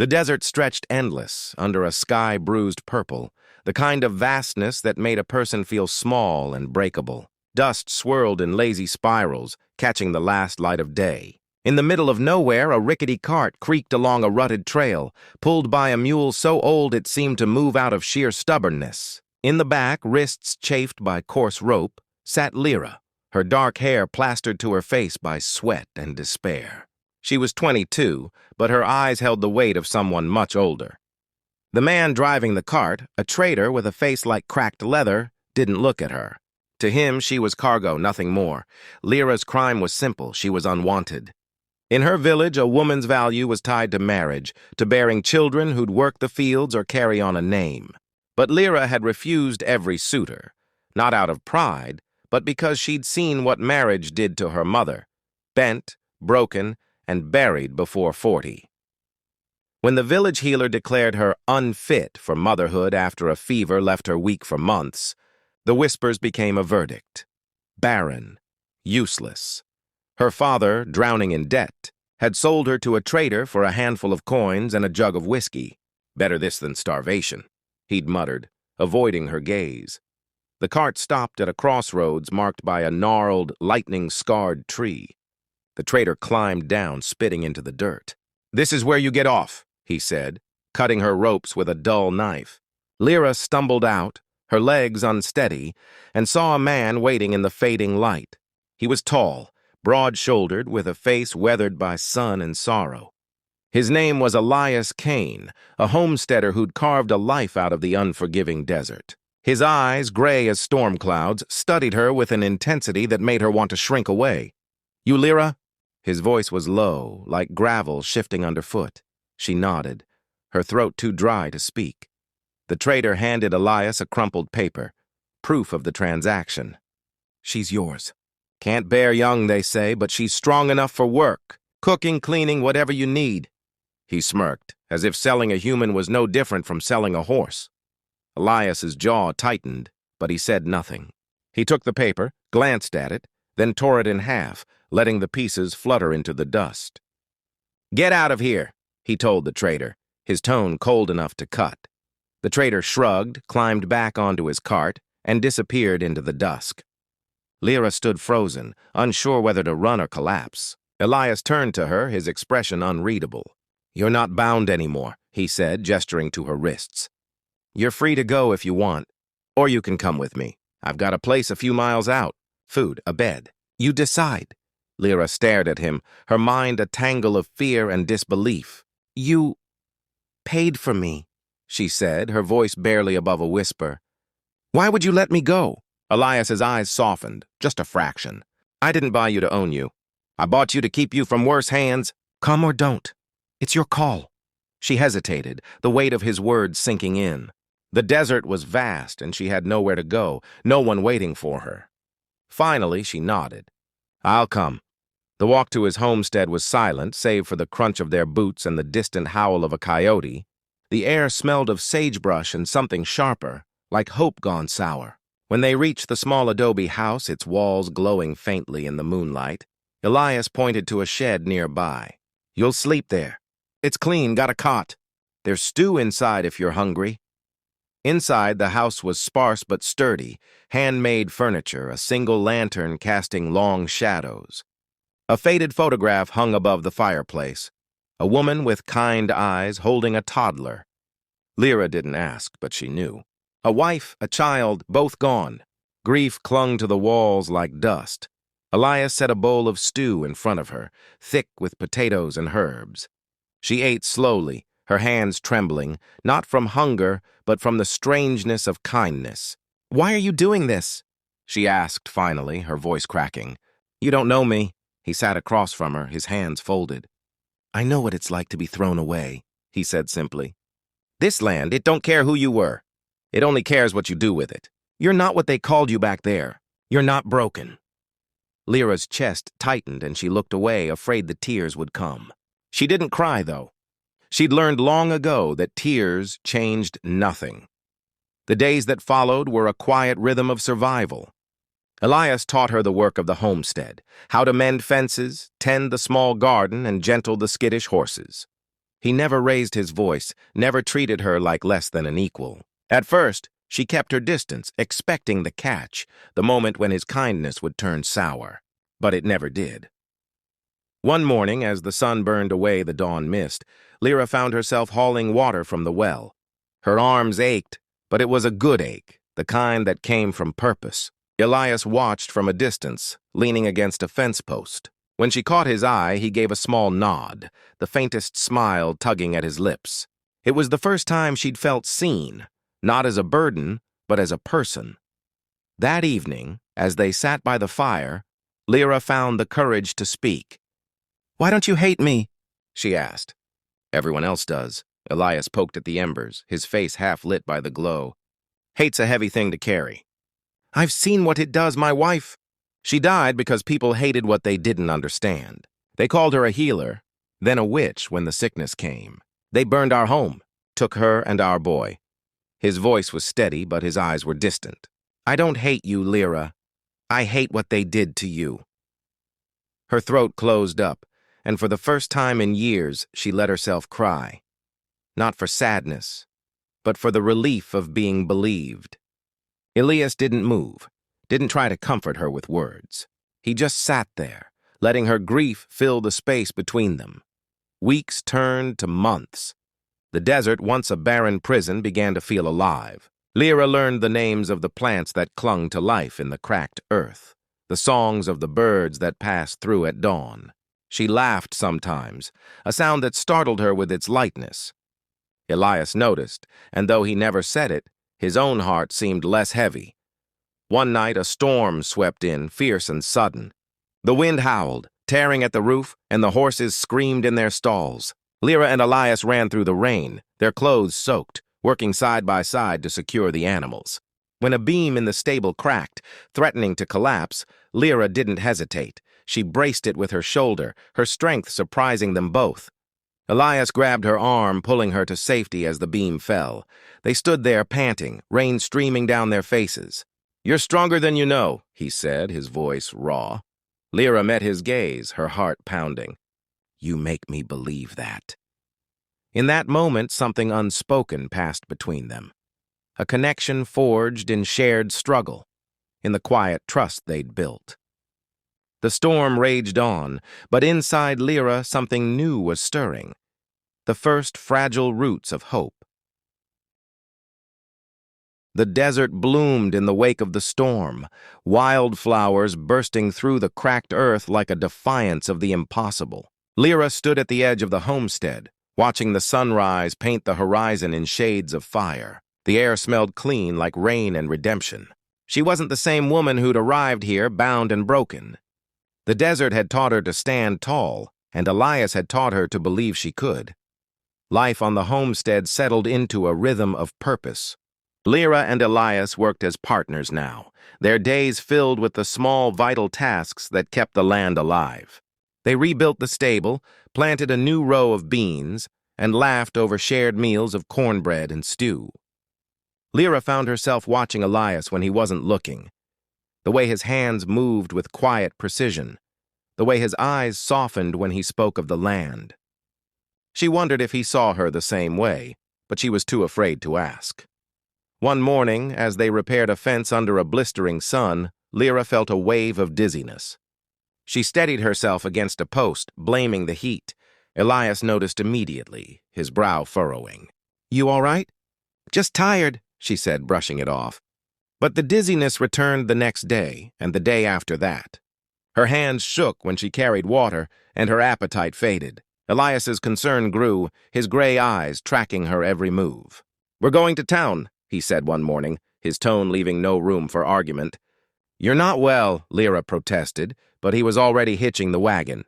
The desert stretched endless, under a sky bruised purple, the kind of vastness that made a person feel small and breakable. Dust swirled in lazy spirals, catching the last light of day. In the middle of nowhere, a rickety cart creaked along a rutted trail, pulled by a mule so old it seemed to move out of sheer stubbornness. In the back, wrists chafed by coarse rope, sat Lyra, her dark hair plastered to her face by sweat and despair. She was 22, but her eyes held the weight of someone much older. The man driving the cart, a trader with a face like cracked leather, didn't look at her. To him, she was cargo, nothing more. Lyra's crime was simple. She was unwanted. In her village, a woman's value was tied to marriage, to bearing children who'd work the fields or carry on a name. But Lyra had refused every suitor, not out of pride, but because she'd seen what marriage did to her mother, bent, broken, and buried before 40. When the village healer declared her unfit for motherhood after a fever left her weak for months, the whispers became a verdict. Barren, useless. Her father, drowning in debt, had sold her to a trader for a handful of coins and a jug of whiskey. Better this than starvation, he'd muttered, avoiding her gaze. The cart stopped at a crossroads marked by a gnarled, lightning-scarred tree. The trader climbed down, spitting into the dirt. "This is where you get off," he said, cutting her ropes with a dull knife. Lyra stumbled out, her legs unsteady, and saw a man waiting in the fading light. He was tall, broad-shouldered, with a face weathered by sun and sorrow. His name was Elias Kane, a homesteader who'd carved a life out of the unforgiving desert. His eyes, gray as storm clouds, studied her with an intensity that made her want to shrink away. "You Lyra?" His voice was low, like gravel shifting underfoot. She nodded, her throat too dry to speak. The trader handed Elias a crumpled paper, proof of the transaction. "She's yours. Can't bear young, they say, but she's strong enough for work. Cooking, cleaning, whatever you need." He smirked, as if selling a human was no different from selling a horse. Elias's jaw tightened, but he said nothing. He took the paper, glanced at it, then tore it in half, letting the pieces flutter into the dust. "Get out of here," he told the trader, his tone cold enough to cut. The trader shrugged, climbed back onto his cart, and disappeared into the dusk. Lyra stood frozen, unsure whether to run or collapse. Elias turned to her, his expression unreadable. "You're not bound anymore," he said, gesturing to her wrists. "You're free to go if you want, or you can come with me. I've got a place a few miles out, food, a bed. You decide." Lyra stared at him, her mind a tangle of fear and disbelief. "You paid for me," she said, her voice barely above a whisper. "Why would you let me go?" Elias's eyes softened, just a fraction. "I didn't buy you to own you. I bought you to keep you from worse hands. Come or don't. It's your call." She hesitated, the weight of his words sinking in. The desert was vast, and she had nowhere to go, no one waiting for her. Finally, she nodded. "I'll come." The walk to his homestead was silent, save for the crunch of their boots and the distant howl of a coyote. The air smelled of sagebrush and something sharper, like hope gone sour. When they reached the small adobe house, its walls glowing faintly in the moonlight, Elias pointed to a shed nearby. "You'll sleep there. It's clean, got a cot. There's stew inside if you're hungry." Inside, the house was sparse but sturdy, handmade furniture, a single lantern casting long shadows. A faded photograph hung above the fireplace, a woman with kind eyes holding a toddler. Lyra didn't ask, but she knew. A wife, a child, both gone. Grief clung to the walls like dust. Elias set a bowl of stew in front of her, thick with potatoes and herbs. She ate slowly, her hands trembling, not from hunger, but from the strangeness of kindness. "Why are you doing this?" she asked finally, her voice cracking. "You don't know me." He sat across from her, his hands folded. "I know what it's like to be thrown away," he said simply. "This land, it don't care who you were. It only cares what you do with it. You're not what they called you back there. You're not broken." Lyra's chest tightened and she looked away, afraid the tears would come. She didn't cry, though. She'd learned long ago that tears changed nothing. The days that followed were a quiet rhythm of survival. Elias taught her the work of the homestead, how to mend fences, tend the small garden, and gentle the skittish horses. He never raised his voice, never treated her like less than an equal. At first, she kept her distance, expecting the catch, the moment when his kindness would turn sour. But it never did. One morning, as the sun burned away the dawn mist, Lyra found herself hauling water from the well. Her arms ached, but it was a good ache, the kind that came from purpose. Elias watched from a distance, leaning against a fence post. When she caught his eye, he gave a small nod, the faintest smile tugging at his lips. It was the first time she'd felt seen, not as a burden, but as a person. That evening, as they sat by the fire, Lyra found the courage to speak. "Why don't you hate me?" she asked. "Everyone else does." Elias poked at the embers, his face half lit by the glow. "Hate's a heavy thing to carry." "I've seen what it does, my wife." She died because people hated what they didn't understand. They called her a healer, then a witch when the sickness came. They burned our home, took her and our boy. His voice was steady, but his eyes were distant. "I don't hate you, Lyra. I hate what they did to you." Her throat closed up, and for the first time in years, she let herself cry. Not for sadness, but for the relief of being believed. Elias didn't move, didn't try to comfort her with words. He just sat there, letting her grief fill the space between them. Weeks turned to months. The desert, once a barren prison, began to feel alive. Lyra learned the names of the plants that clung to life in the cracked earth, the songs of the birds that passed through at dawn. She laughed sometimes, a sound that startled her with its lightness. Elias noticed, and though he never said it, his own heart seemed less heavy. One night a storm swept in, fierce and sudden. The wind howled, tearing at the roof, and the horses screamed in their stalls. Lyra and Elias ran through the rain, their clothes soaked, working side by side to secure the animals. When a beam in the stable cracked, threatening to collapse, Lyra didn't hesitate. She braced it with her shoulder, her strength surprising them both. Elias grabbed her arm, pulling her to safety as the beam fell. They stood there panting, rain streaming down their faces. "You're stronger than you know," he said, his voice raw. Lyra met his gaze, her heart pounding. "You make me believe that." In that moment, something unspoken passed between them. A connection forged in shared struggle, in the quiet trust they'd built. The storm raged on, but inside Lyra something new was stirring. The first fragile roots of hope. The desert bloomed in the wake of the storm, wildflowers bursting through the cracked earth like a defiance of the impossible. Lyra stood at the edge of the homestead, watching the sunrise paint the horizon in shades of fire. The air smelled clean like rain and redemption. She wasn't the same woman who'd arrived here bound and broken. The desert had taught her to stand tall, and Elias had taught her to believe she could. Life on the homestead settled into a rhythm of purpose. Lyra and Elias worked as partners now, their days filled with the small, vital tasks that kept the land alive. They rebuilt the stable, planted a new row of beans, and laughed over shared meals of cornbread and stew. Lyra found herself watching Elias when he wasn't looking. The way his hands moved with quiet precision, the way his eyes softened when he spoke of the land. She wondered if he saw her the same way, but she was too afraid to ask. One morning, as they repaired a fence under a blistering sun, Lyra felt a wave of dizziness. She steadied herself against a post, blaming the heat. Elias noticed immediately, his brow furrowing. "You all right?" "Just tired," she said, brushing it off. But the dizziness returned the next day, and the day after that. Her hands shook when she carried water, and her appetite faded. Elias's concern grew, his gray eyes tracking her every move. "We're going to town," he said one morning, his tone leaving no room for argument. "You're not well," Lyra protested, but he was already hitching the wagon.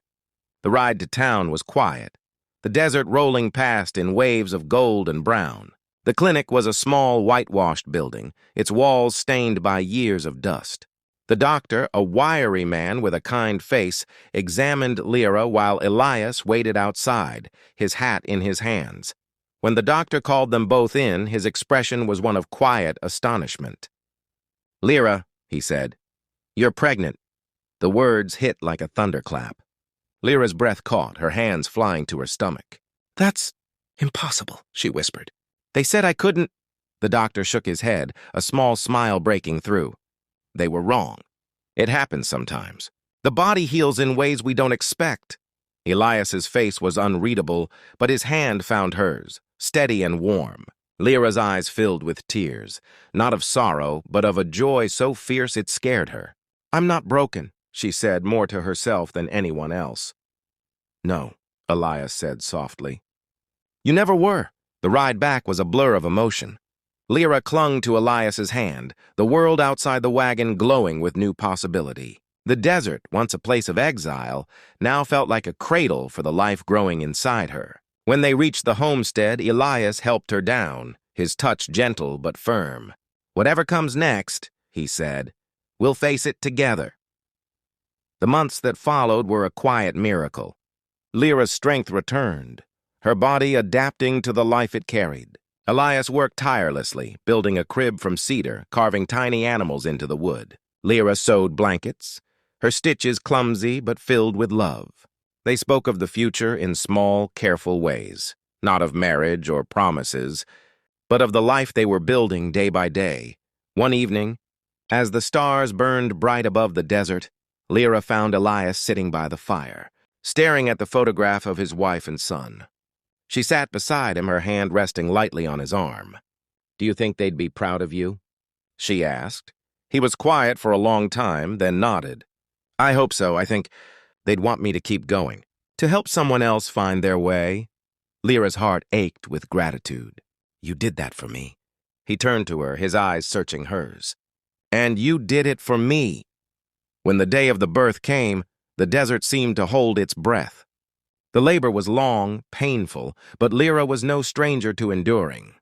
The ride to town was quiet, the desert rolling past in waves of gold and brown. The clinic was a small, whitewashed building, its walls stained by years of dust. The doctor, a wiry man with a kind face, examined Lyra while Elias waited outside, his hat in his hands. When the doctor called them both in, his expression was one of quiet astonishment. "Lyra," he said, "you're pregnant." The words hit like a thunderclap. Lyra's breath caught, her hands flying to her stomach. Impossible, she whispered. They said I couldn't. The doctor shook his head, a small smile breaking through. They were wrong. It happens sometimes. The body heals in ways we don't expect. Elias's face was unreadable, but his hand found hers, steady and warm. Lyra's eyes filled with tears, not of sorrow, but of a joy so fierce it scared her. I'm not broken, she said, more to herself than anyone else. No, Elias said softly. You never were. The ride back was a blur of emotion. Lyra clung to Elias's hand, the world outside the wagon glowing with new possibility. The desert, once a place of exile, now felt like a cradle for the life growing inside her. When they reached the homestead, Elias helped her down, his touch gentle but firm. Whatever comes next, he said, we'll face it together. The months that followed were a quiet miracle. Lyra's strength returned, her body adapting to the life it carried. Elias worked tirelessly, building a crib from cedar, carving tiny animals into the wood. Lyra sewed blankets, her stitches clumsy but filled with love. They spoke of the future in small, careful ways, not of marriage or promises, but of the life they were building day by day. One evening, as the stars burned bright above the desert, Lyra found Elias sitting by the fire, staring at the photograph of his wife and son. She sat beside him, her hand resting lightly on his arm. Do you think they'd be proud of you? She asked. He was quiet for a long time, then nodded. I hope so. I think they'd want me to keep going, to help someone else find their way. Lyra's heart ached with gratitude. You did that for me. He turned to her, his eyes searching hers. And you did it for me. When the day of the birth came, the desert seemed to hold its breath. The labor was long, painful, but Lyra was no stranger to enduring.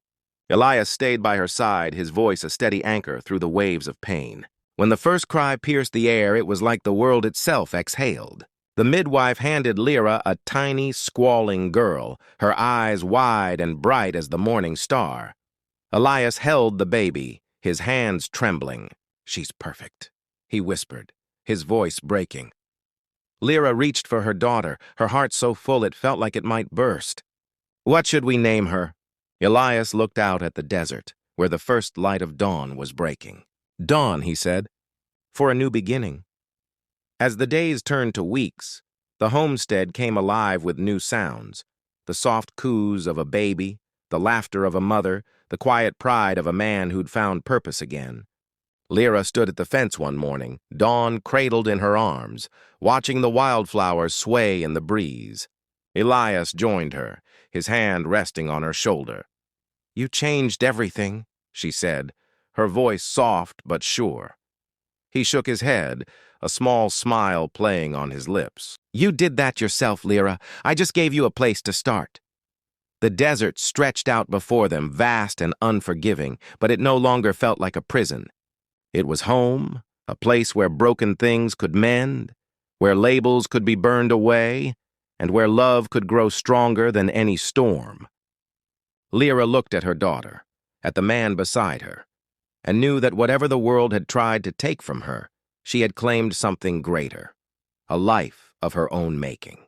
Elias stayed by her side, his voice a steady anchor through the waves of pain. When the first cry pierced the air, it was like the world itself exhaled. The midwife handed Lyra a tiny, squalling girl, her eyes wide and bright as the morning star. Elias held the baby, his hands trembling. She's perfect, he whispered, his voice breaking. Lyra reached for her daughter, her heart so full it felt like it might burst. What should we name her? Elias looked out at the desert, where the first light of dawn was breaking. Dawn, he said, for a new beginning. As the days turned to weeks, the homestead came alive with new sounds. The soft coos of a baby, the laughter of a mother, the quiet pride of a man who'd found purpose again. Lyra stood at the fence one morning, Dawn cradled in her arms, watching the wildflowers sway in the breeze. Elias joined her, his hand resting on her shoulder. You changed everything, she said, her voice soft but sure. He shook his head, a small smile playing on his lips. You did that yourself, Lyra. I just gave you a place to start. The desert stretched out before them, vast and unforgiving, but it no longer felt like a prison. It was home, a place where broken things could mend, where labels could be burned away, and where love could grow stronger than any storm. Lyra looked at her daughter, at the man beside her, and knew that whatever the world had tried to take from her, she had claimed something greater, a life of her own making.